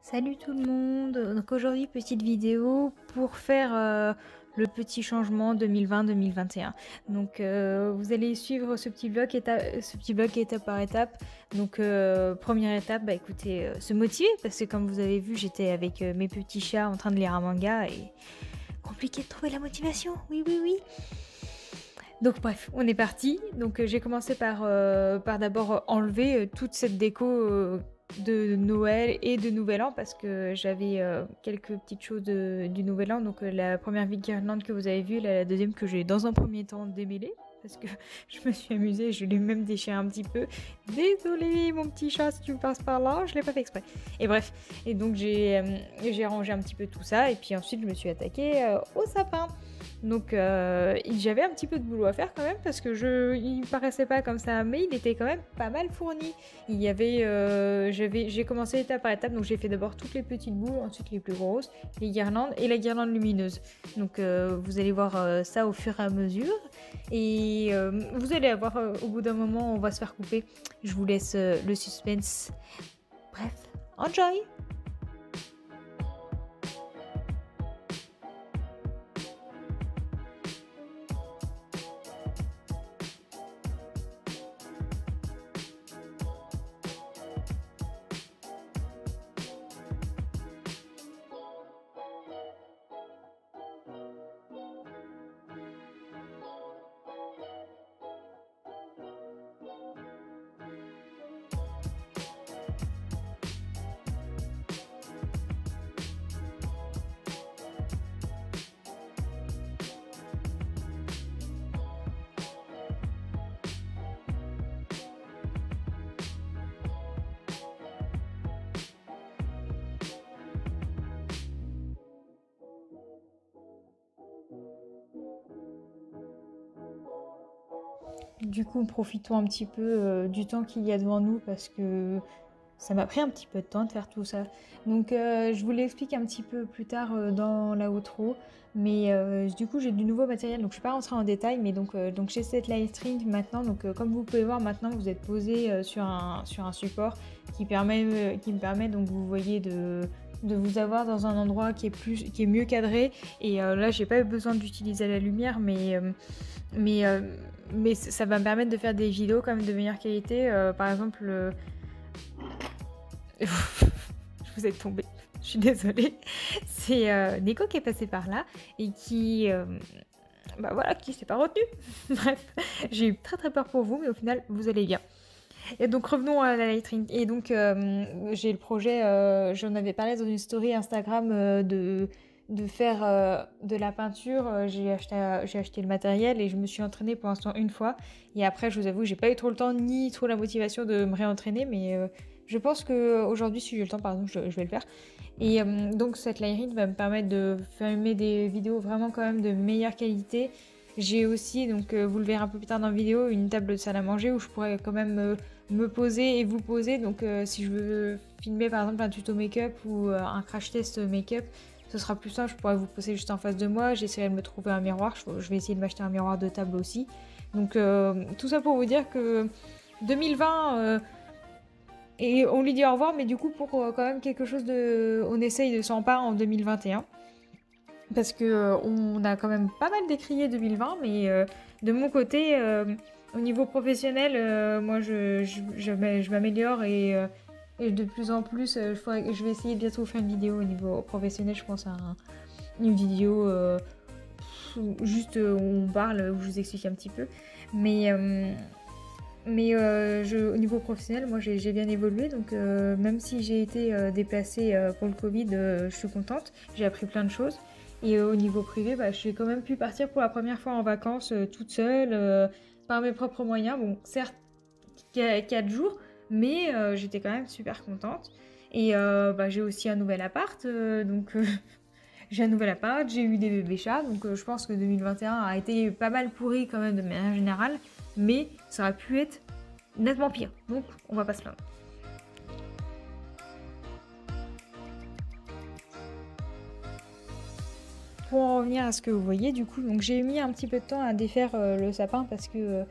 Salut tout le monde! Donc aujourd'hui, petite vidéo pour faire le petit changement 2020-2021. Donc vous allez suivre ce petit vlog étape par étape. Donc première étape, bah écoutez, se motiver parce que comme vous avez vu, j'étais avec mes petits chats en train de lire un manga et compliqué de trouver la motivation. Oui, oui, oui. Donc bref, on est parti. Donc j'ai commencé par d'abord enlever toute cette déco de Noël et de Nouvel An parce que j'avais quelques petites choses du Nouvel An. Donc la première guirlande que vous avez vue, la deuxième que j'ai dans un premier temps démêlée parce que je me suis amusée, je l'ai même déchiré un petit peu. Désolée mon petit chat si tu me passes par là, je l'ai pas fait exprès. Et bref, et donc j'ai rangé un petit peu tout ça et puis ensuite je me suis attaquée au sapin. Donc j'avais un petit peu de boulot à faire quand même parce que il paraissait pas comme ça, mais il était quand même pas mal fourni. Il y avait, j'ai commencé étape par étape, donc j'ai fait d'abord toutes les petites boules, ensuite les plus grosses, les guirlandes et la guirlande lumineuse. Donc vous allez voir ça au fur et à mesure et vous allez avoir au bout d'un moment on va se faire couper. Je vous laisse le suspense. Bref, enjoy! Du coup, profitons un petit peu du temps qu'il y a devant nous parce que ça m'a pris un petit peu de temps de faire tout ça. Donc, je vous l'explique un petit peu plus tard dans la outro. Mais du coup, j'ai du nouveau matériel, donc je ne vais pas rentrer en détail. Mais donc j'ai cette Lightstream maintenant. Donc, comme vous pouvez voir maintenant, vous êtes posé sur un support qui me permet, donc vous voyez, de vous avoir dans un endroit qui est mieux cadré. Et là, j'ai pas eu besoin d'utiliser la lumière, mais, euh, mais ça va me permettre de faire des vidéos quand même de meilleure qualité. Par exemple, je vous ai tombé, je suis désolée. C'est Nico qui est passé par là et bah voilà, qui s'est pas retenu. Bref, j'ai eu très très peur pour vous, mais au final, vous allez bien. Et donc revenons à la lettering. Et donc j'ai le projet, j'en avais parlé dans une story Instagram de faire de la peinture. J'ai acheté le matériel et je me suis entraînée pour l'instant une fois. Et après, je vous avoue, j'ai pas eu trop le temps ni trop la motivation de me réentraîner, mais je pense qu'aujourd'hui, si j'ai le temps, par exemple, je vais le faire. Et donc cette layering va me permettre de filmer des vidéos vraiment quand même de meilleure qualité. J'ai aussi, donc vous le verrez un peu plus tard dans la vidéo, une table de salle à manger où je pourrais quand même me poser et vous poser. Donc si je veux filmer par exemple un tuto make-up ou un crash test make-up, ce sera plus simple, je pourrais vous poser juste en face de moi. J'essaierai de me trouver un miroir, je vais essayer de m'acheter un miroir de table aussi. Donc tout ça pour vous dire que 2020, et on lui dit au revoir, mais du coup pour quand même quelque chose de... On essaye de s'en pas en 2021. Parce que on a quand même pas mal décrié 2020, mais de mon côté, au niveau professionnel, moi je m'améliore et de plus en plus, je vais essayer de bientôt vous faire une vidéo au niveau professionnel, je pense à une vidéo juste où on parle, où je vous explique un petit peu. Mais, au niveau professionnel, moi j'ai bien évolué, donc même si j'ai été déplacée pour le Covid, je suis contente, j'ai appris plein de choses. Et au niveau privé, bah, j'ai quand même pu partir pour la première fois en vacances toute seule, par mes propres moyens. Bon, certes, 4 jours, mais j'étais quand même super contente. Et bah, j'ai aussi un nouvel appart, donc j'ai un nouvel appart, j'ai eu des bébés chats, donc je pense que 2021 a été pas mal pourri quand même de manière générale, mais ça aurait pu être nettement pire, donc on va pas se plaindre. Pour en revenir à ce que vous voyez, du coup, donc j'ai mis un petit peu de temps à défaire le sapin parce que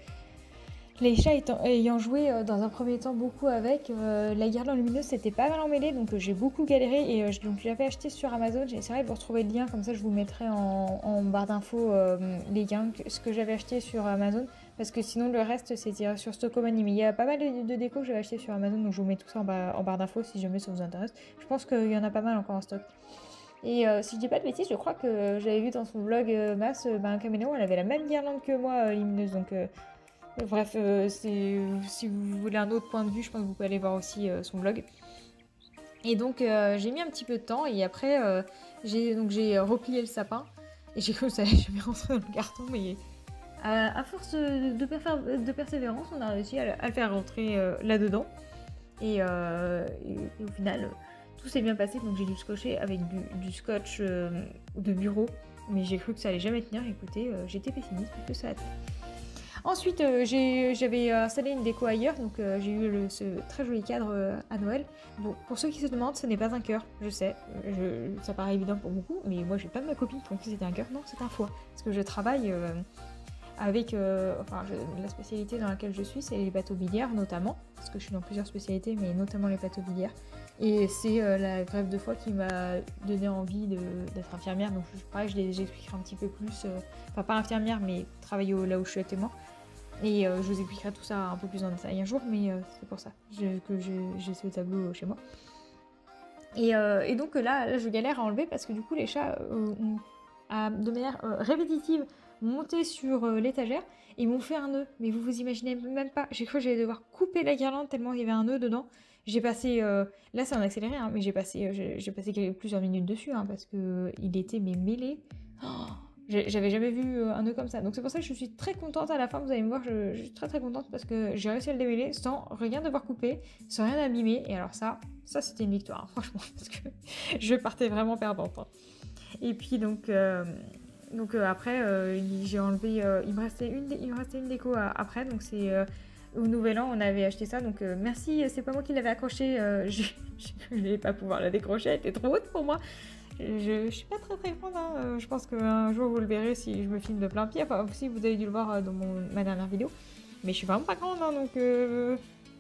Les chats ayant joué dans un premier temps beaucoup avec, la guirlande lumineuse c'était pas mal emmêlé, donc j'ai beaucoup galéré et donc je l'avais acheté sur Amazon. J'ai essayé de vous retrouver le lien, comme ça je vous mettrai en barre d'infos les liens, ce que j'avais acheté sur Amazon, parce que sinon le reste c'était sur Stockomanie. Mais il y a pas mal de déco que j'avais acheté sur Amazon, donc je vous mets tout ça en barre d'infos si jamais ça vous intéresse. Je pense qu'il y en a pas mal encore en stock. Et si je dis pas de bêtises, je crois que j'avais vu dans son vlog Mass, un caméléon, elle avait la même guirlande que moi, lumineuse, donc... Bref, si vous voulez un autre point de vue, je pense que vous pouvez aller voir aussi son vlog. Et donc j'ai mis un petit peu de temps et après j'ai replié le sapin et j'ai cru que ça allait jamais rentrer dans le carton, mais à force de persévérance, on a réussi à le faire rentrer là-dedans. Et au final, tout s'est bien passé, donc j'ai dû scotcher avec du scotch de bureau, mais j'ai cru que ça allait jamais tenir. Écoutez, j'étais pessimiste puisque ça a tenu. Ensuite, j'avais installé une déco ailleurs, donc j'ai eu ce très joli cadre à Noël. Bon, pour ceux qui se demandent, ce n'est pas un cœur, je sais, ça paraît évident pour beaucoup, mais moi j'ai pas de ma copine qui pensait que c'était un cœur, non, c'est un foie. Parce que je travaille avec, la spécialité dans laquelle je suis, c'est les bateaux biliaires notamment, parce que je suis dans plusieurs spécialités, mais notamment les bateaux biliaires. Et c'est la greffe de foie qui m'a donné envie d'être infirmière, donc pareil, j'expliquerai un petit peu plus, enfin pas infirmière, mais travailler là où je suis actuellement. Et je vous expliquerai tout ça un peu plus en détail un jour, mais c'est pour ça que j'ai ce tableau chez moi. Et donc là, je galère à enlever parce que du coup, les chats ont, de manière répétitive, monté sur l'étagère et m'ont fait un nœud. Mais vous vous imaginez même pas. J'ai cru que j'allais devoir couper la guirlande tellement il y avait un nœud dedans. J'ai passé, là c'est en accéléré, hein, mais j'ai passé plusieurs minutes dessus hein, parce que il était mêlé. Oh, j'avais jamais vu un nœud comme ça. Donc c'est pour ça que je suis très contente à la fin. Vous allez me voir, je suis très très contente parce que j'ai réussi à le démêler sans rien devoir couper, sans rien abîmer. Et alors ça c'était une victoire, hein, franchement, parce que je partais vraiment perdante. Hein. Et puis donc après, j'ai enlevé, il me restait une déco après, donc c'est au Nouvel An, on avait acheté ça, donc merci, c'est pas moi qui l'avais accroché, je vais pas pouvoir la décrocher, elle était trop haute pour moi. Je suis pas très grande, hein. Je pense qu'un jour vous le verrez si je me filme de plein pied, enfin si vous avez dû le voir dans ma dernière vidéo, mais je suis vraiment pas grande, hein, donc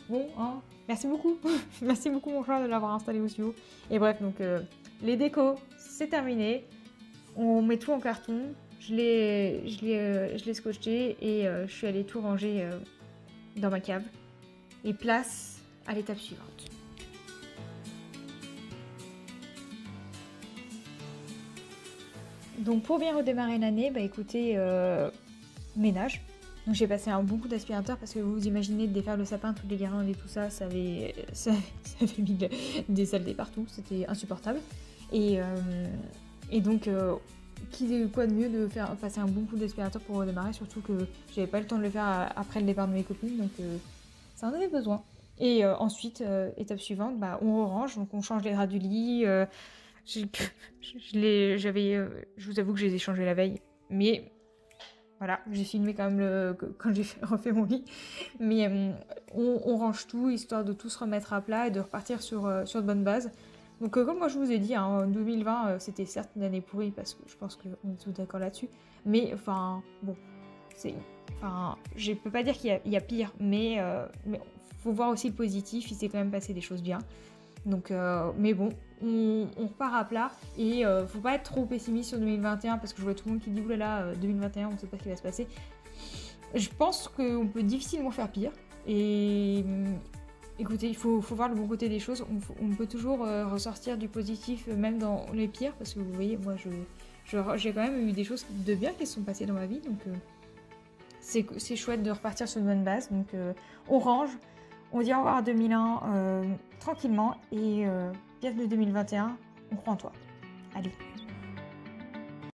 bon, hein, merci beaucoup, merci beaucoup mon chat de l'avoir installé aussi haut. Et bref, donc les décos, c'est terminé. On met tout en carton, je l'ai scotché et je suis allée tout ranger dans ma cave. Et place à l'étape suivante. Donc pour bien redémarrer l'année, bah écoutez, ménage. Donc j'ai passé un bon coup d'aspirateur parce que vous imaginez de défaire le sapin, toutes les guirlandes et tout ça, ça avait mis des saletés partout, c'était insupportable. Et donc, quoi de mieux de passer un bon coup d'aspirateur pour redémarrer, surtout que j'avais pas le temps de le faire après le départ de mes copines, donc ça en avait besoin. Et ensuite, étape suivante, bah, on range, donc on change les draps du lit. Je vous avoue que je les ai changés la veille, mais voilà, j'ai filmé quand même quand j'ai refait mon lit. Mais on range tout, histoire de tout se remettre à plat et de repartir sur de bonnes bases. Donc comme moi je vous ai dit, hein, 2020 c'était certes une année pourrie parce que je pense qu'on est tous d'accord là-dessus. Mais enfin bon, je peux pas dire qu'il y a pire, mais faut voir aussi le positif, il s'est quand même passé des choses bien. Donc mais bon, on repart à plat et faut pas être trop pessimiste sur 2021 parce que je vois tout le monde qui dit oulala 2021 on sait pas ce qui va se passer. Je pense qu'on peut difficilement faire pire et écoutez, il faut voir le bon côté des choses. On peut toujours ressortir du positif, même dans les pires, parce que vous voyez, moi, j'ai quand même eu des choses de bien qui se sont passées dans ma vie, donc c'est chouette de repartir sur une bonne base. Donc on range, on dit au revoir à 2001 tranquillement, et bienvenue 2021, on croit en toi. Allez.